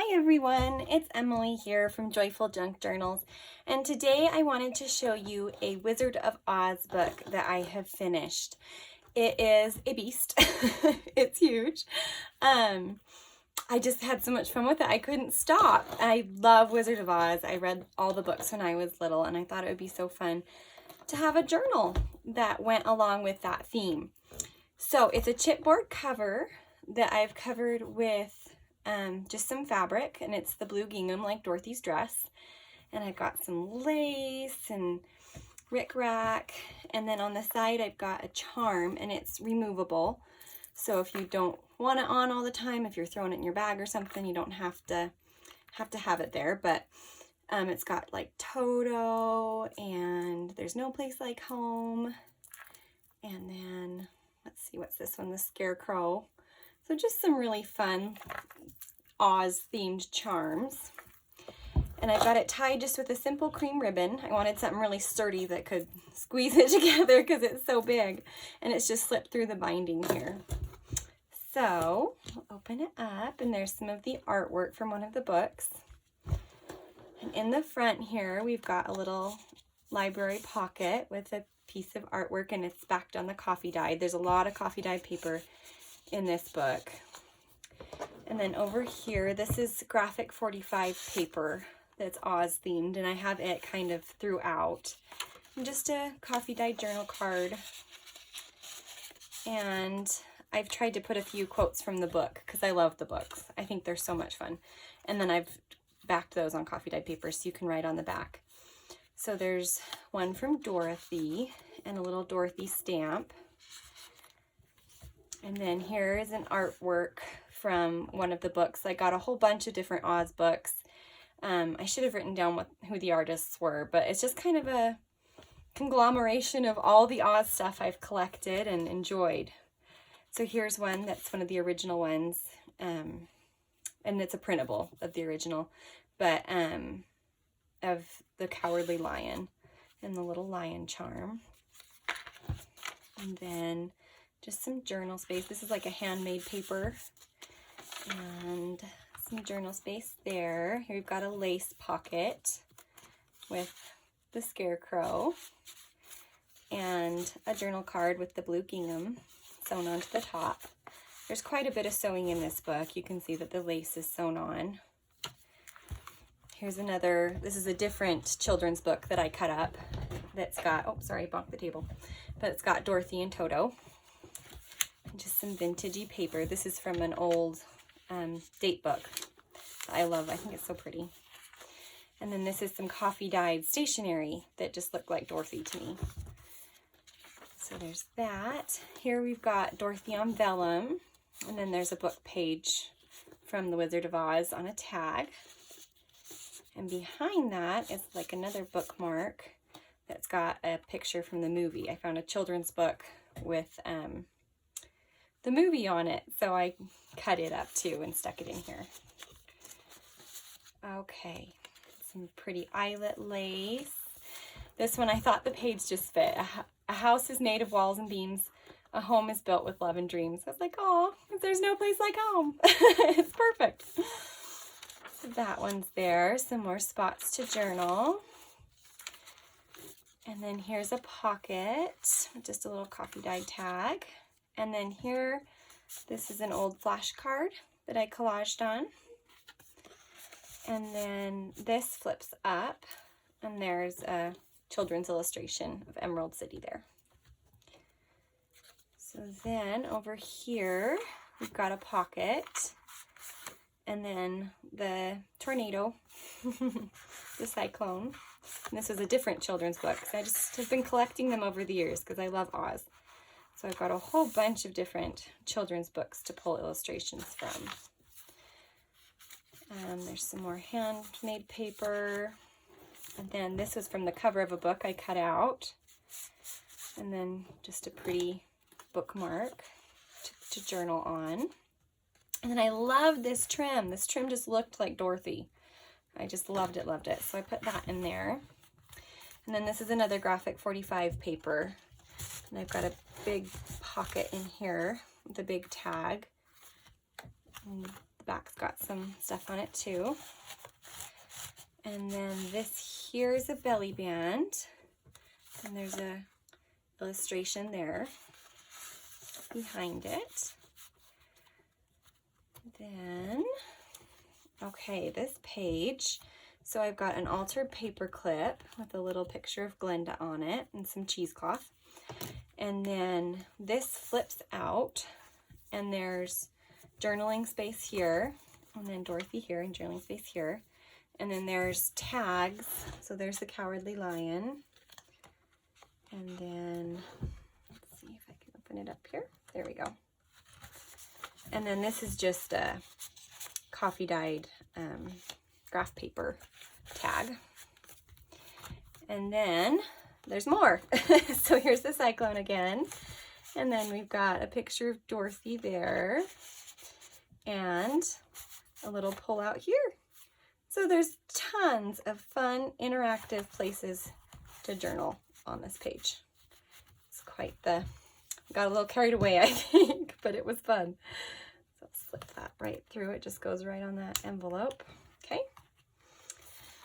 Hi everyone, it's Emily here from Joyful Junk Journals, and today I wanted to show you a Wizard of Oz book that I have finished. It is a beast. It's huge. I just had so much fun with it. I couldn't stop. I love Wizard of Oz. I read all the books when I was little, and I thought it would be so fun to have a journal that went along with that theme. So it's a chipboard cover that I've covered with just some fabric, and it's the blue gingham like Dorothy's dress. And I've got some lace and rickrack, and then on the side I've got a charm, and it's removable. So if you don't want it on all the time, if you're throwing it in your bag or something, you don't have to have it there. But it's got like Toto, and there's no place like home, and then let's see, what's this one? The Scarecrow. So just some really fun Oz themed charms. And I've got it tied just with a simple cream ribbon. I wanted something really sturdy that could squeeze it together because it's so big. And it's just slipped through the binding here. So we'll open it up, and there's some of the artwork from one of the books. And in the front here, we've got a little library pocket with a piece of artwork, and it's backed on the coffee dyed. There's a lot of coffee dyed paper in this book. And then over here, this is graphic 45 paper that's Oz themed, and I have it kind of throughout. And just a coffee dyed journal card. And I've tried to put a few quotes from the book because I love the books. I think they're so much fun. And then I've backed those on coffee dyed paper so you can write on the back. So there's one from Dorothy and a little Dorothy stamp. And then here is an artwork from one of the books. I got a whole bunch of different Oz books. I should have written down who the artists were, but it's just kind of a conglomeration of all the Oz stuff I've collected and enjoyed. So here's one that's one of the original ones, and it's a printable of the original, but of the Cowardly Lion and the little lion charm. And then just some journal space. This is like a handmade paper, and some journal space there. Here we've got a lace pocket with the Scarecrow, and a journal card with the blue gingham sewn onto the top. There's quite a bit of sewing in this book. You can see that the lace is sewn on. Here's another, this is a different children's book that I cut up that's got, oh sorry, I bonked the table, but it's got Dorothy and Toto. Just some vintagey paper. This is from an old date book I love. I think it's so pretty. And then this is some coffee dyed stationery that just looked like Dorothy to me. So there's that. Here we've got Dorothy on vellum, and then there's a book page from The Wizard of Oz on a tag. And behind that is like another bookmark that's got a picture from the movie. I found a children's book with the movie on it, so I cut it up too and stuck it in here. Okay, some pretty eyelet lace. This one, I thought the page just fit. A house is made of walls and beams. A home is built with love and dreams. I was like, oh, there's no place like home. It's perfect. So that one's there. Some more spots to journal. And then here's a pocket, just a little coffee dyed tag. And then here, this is an old flashcard that I collaged on. And then this flips up, and there's a children's illustration of Emerald City there. So then over here, we've got a pocket, and then the tornado, the cyclone. And this is a different children's book. So I just have been collecting them over the years because I love Oz. So I've got a whole bunch of different children's books to pull illustrations from. There's some more handmade paper. And then this was from the cover of a book I cut out. And then just a pretty bookmark to journal on. And then I love this trim. This trim just looked like Dorothy. I just loved it, loved it. So I put that in there. And then this is another graphic 45 paper. And I've got a big pocket in here with a big tag. And the back's got some stuff on it too. And then this here is a belly band, and there's a illustration there behind it. Then, okay, this page, so I've got an altered paper clip with a little picture of Glinda on it and some cheesecloth. And then this flips out, and there's journaling space here, and then Dorothy here and journaling space here. And then there's tags, so there's the Cowardly Lion. And then, let's see if I can open it up here. There we go. And then this is just a coffee dyed graph paper tag. And then there's more. So here's the cyclone again. And then we've got a picture of Dorothy there and a little pull out here. So there's tons of fun, interactive places to journal on this page. It's quite the, got a little carried away, I think, but it was fun. So slip that right through. It just goes right on that envelope. Okay.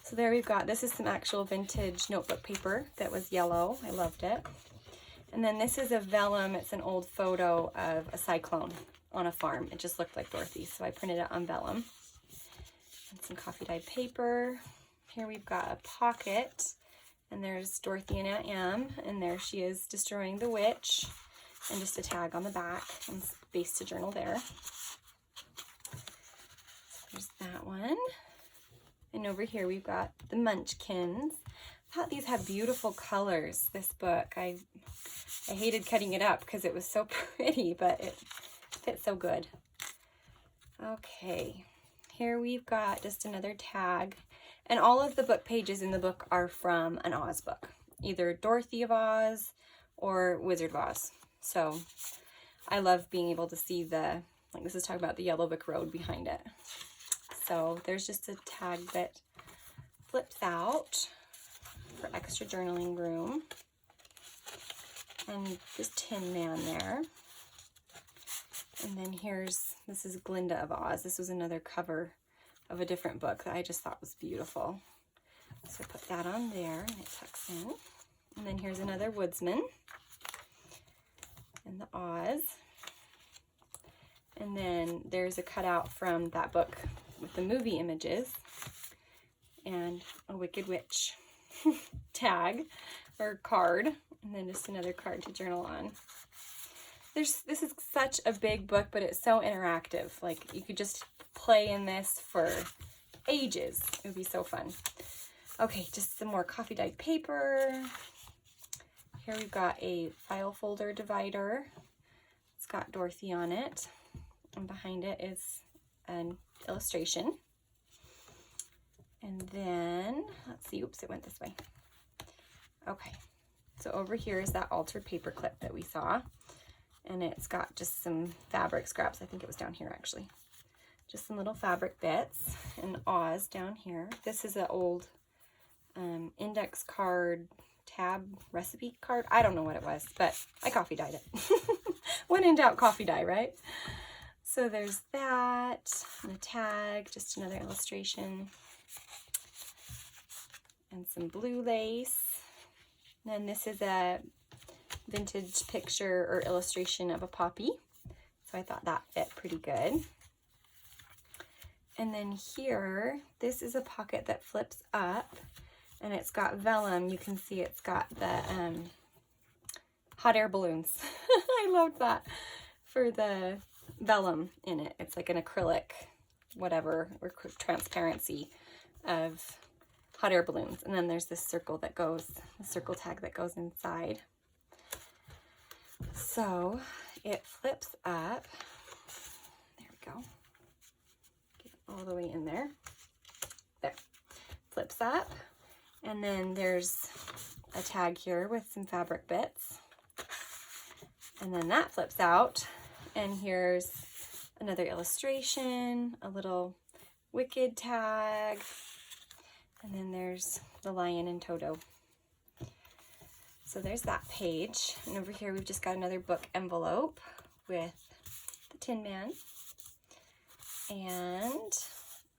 So there we've got, this is some actual vintage notebook paper that was yellow. I loved it. And then this is a vellum. It's an old photo of a cyclone on a farm. It just looked like Dorothy, so I printed it on vellum. And some coffee dyed paper. Here we've got a pocket, and there's Dorothy and Aunt Em, and there she is destroying the witch, and just a tag on the back and space to journal there. So there's that one. And over here we've got the Munchkins. I thought these had beautiful colors, this book. I hated cutting it up because it was so pretty, but it fit so good. Okay, here we've got just another tag. And all of the book pages in the book are from an Oz book, either Dorothy of Oz or Wizard of Oz. So I love being able to see the, like this is talking about the Yellow Brick Road behind it. So there's just a tag that flips out for extra journaling room. And this Tin Man there. And then here's, this is Glinda of Oz. This was another cover of a different book that I just thought was beautiful. So put that on there and it tucks in. And then here's another Woodsman and the Oz. And then there's a cutout from that book with the movie images and a Wicked Witch tag or card, and then just another card to journal on. This is such a big book, but it's so interactive. Like you could just play in this for ages. It would be so fun. Okay, just some more coffee dyed paper. Here we've got a file folder divider. It's got Dorothy on it, and behind it is an illustration. And then, let's see, oops, it went this way. Okay, so over here is that altered paper clip that we saw. And it's got just some fabric scraps. I think it was down here actually. Just some little fabric bits and Oz down here. This is an old index card, tab recipe card. I don't know what it was, but I coffee dyed it. When in doubt, coffee dye, right? So there's that, and a tag, just another illustration. And some blue lace. And then this is a vintage picture or illustration of a poppy. So I thought that fit pretty good. And then here, this is a pocket that flips up and it's got vellum. You can see it's got the hot air balloons. I love that for the vellum in it. It's like an acrylic, whatever, or transparency of hot air balloons. And then there's this circle that goes, the circle tag that goes inside. So it flips up. There we go. Get it all the way in there. There. Flips up. And then there's a tag here with some fabric bits. And then that flips out. And here's another illustration, a little Wicked tag. And then there's the lion and Toto. So there's that page. And over here we've just got another book envelope with the Tin Man. And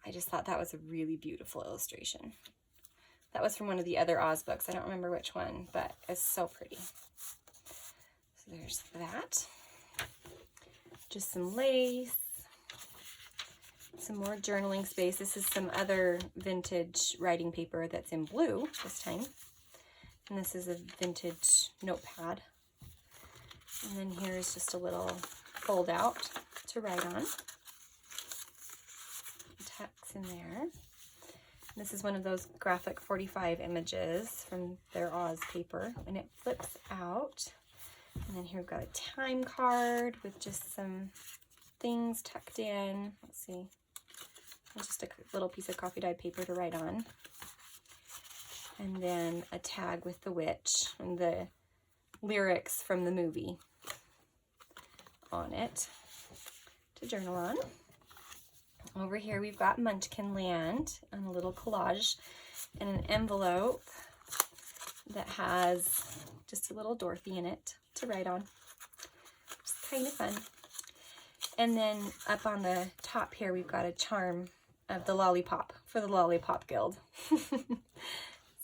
I just thought that was a really beautiful illustration. That was from one of the other Oz books. I don't remember which one, but it's so pretty. So there's that. Just some lace. Some more journaling space. This is some other vintage writing paper that's in blue this time. And this is a vintage notepad. And then here's just a little fold out to write on. Text in there. This is one of those graphic 45 images from their Oz paper, and it flips out. And then here we've got a time card with just some things tucked in. Let's see. Just a little piece of coffee dyed paper to write on. And then a tag with the witch and the lyrics from the movie on it to journal on. Over here we've got Munchkin Land and a little collage and an envelope that has just a little Dorothy in it to write on. It's kind of fun. And then up on the top here we've got a charm of the lollipop for the Lollipop Guild.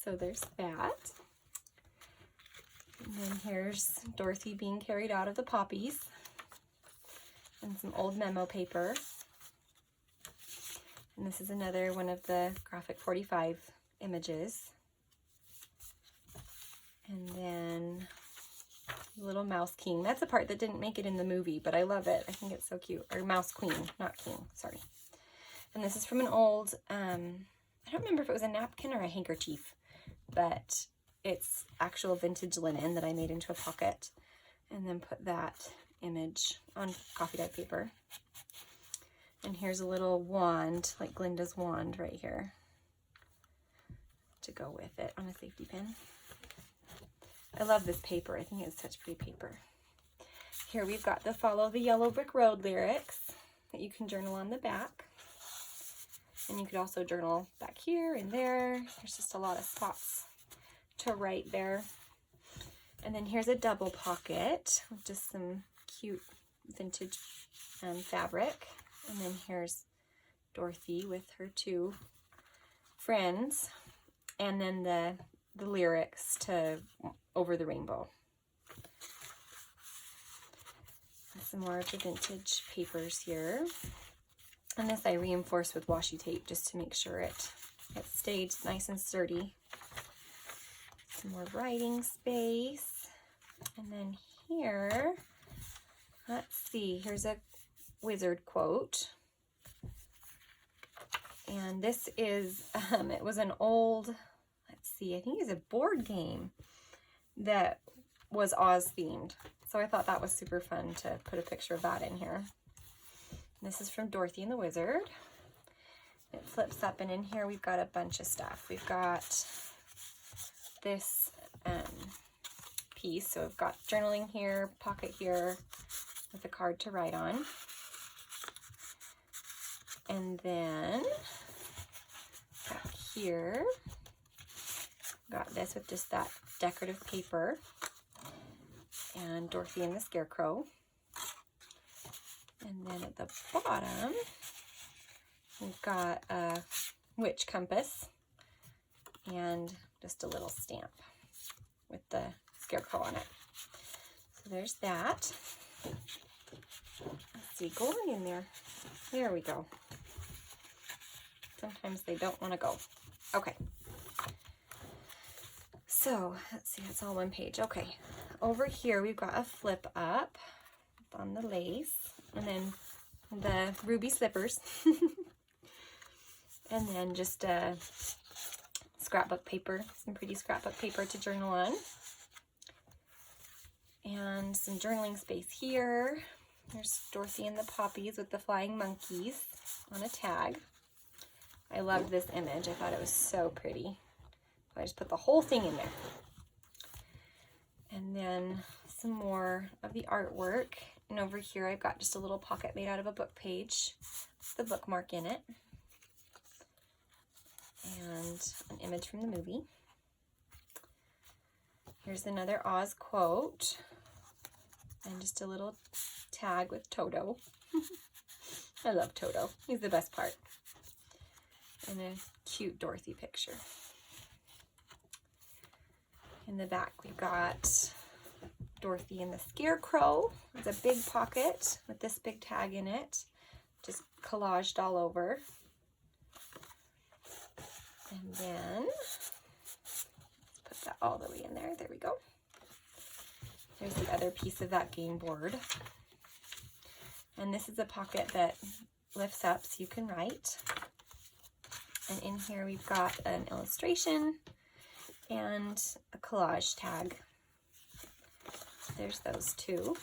So there's that. And then here's Dorothy being carried out of the poppies and some old memo paper. And this is another one of the graphic 45 images. And then little Mouse King. That's the part that didn't make it in the movie, but I love it. I think it's so cute. Or Mouse Queen, not King, sorry. And this is from an old, I don't remember if it was a napkin or a handkerchief, but it's actual vintage linen that I made into a pocket and then put that image on coffee dyed paper. And here's a little wand, like Glinda's wand right here, to go with it on a safety pin. I love this paper. I think it's such pretty paper. Here we've got the Follow the Yellow Brick Road lyrics that you can journal on the back. And you could also journal back here and there. There's just a lot of spots to write there. And then here's a double pocket with just some cute vintage fabric. And then here's Dorothy with her two friends. And then the lyrics to Over the Rainbow. And some more of the vintage papers here. And this I reinforced with washi tape just to make sure it stayed nice and sturdy. Some more writing space. And then here, let's see, here's a wizard quote. And this is, it was an old, let's see, I think it's a board game that was Oz themed. So I thought that was super fun to put a picture of that in here. This is from Dorothy and the Wizard. It flips up, and in here we've got a bunch of stuff. We've got this piece. So we've got journaling here, pocket here, with a card to write on. And then back here, got this with just that decorative paper. And Dorothy and the Scarecrow. And then at the bottom, we've got a witch compass and just a little stamp with the Scarecrow on it. So there's that. Let's see, going in there. There we go. Sometimes they don't want to go. Okay. So, let's see, it's all one page. Okay. Over here, we've got a flip up on the lace. And then the ruby slippers. And then just a scrapbook paper, some pretty scrapbook paper to journal on. And some journaling space here. There's Dorothy and the poppies with the flying monkeys on a tag. I loved this image. I thought it was so pretty. So I just put the whole thing in there. And then some more of the artwork. And over here I've got just a little pocket made out of a book page with the bookmark in it. And an image from the movie. Here's another Oz quote. And just a little tag with Toto. I love Toto. He's the best part. And a cute Dorothy picture. In the back, we've got Dorothy and the Scarecrow. It's a big pocket with this big tag in it, just collaged all over. And then, let's put that all the way in there. There we go. There's the other piece of that game board. And this is a pocket that lifts up so you can write. And in here we've got an illustration and a collage tag. There's those two.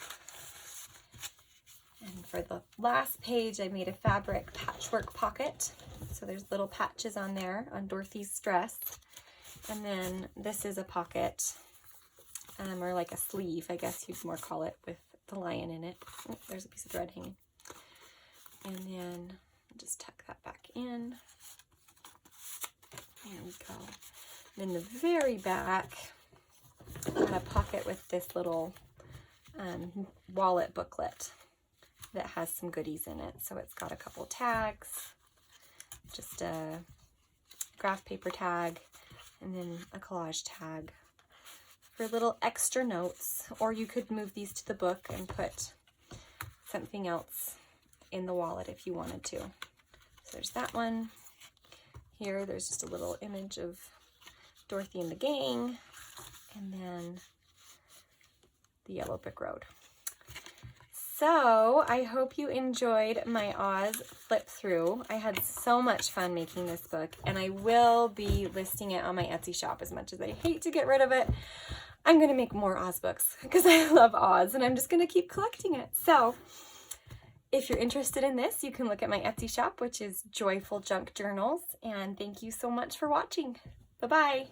And for the last page, I made a fabric patchwork pocket. So there's little patches on there on Dorothy's dress. And then this is a pocket, or like a sleeve, I guess you'd more call it, with the lion in it. Oh, there's a piece of thread hanging. And then just tuck that back in. There we go. And in the very back, I got a pocket with this little wallet booklet that has some goodies in it. So it's got a couple tags, just a graph paper tag, and then a collage tag for little extra notes. Or you could move these to the book and put something else in the wallet if you wanted to. So there's that one. Here, there's just a little image of Dorothy and the gang, and then the Yellow Brick Road. So I hope you enjoyed my Oz flip through. I had so much fun making this book, and I will be listing it on my Etsy shop. As much as I hate to get rid of it, I'm going to make more Oz books because I love Oz, and I'm just going to keep collecting it. So if you're interested in this, you can look at my Etsy shop, which is Joyful Junk Journals. And thank you so much for watching. Bye-bye.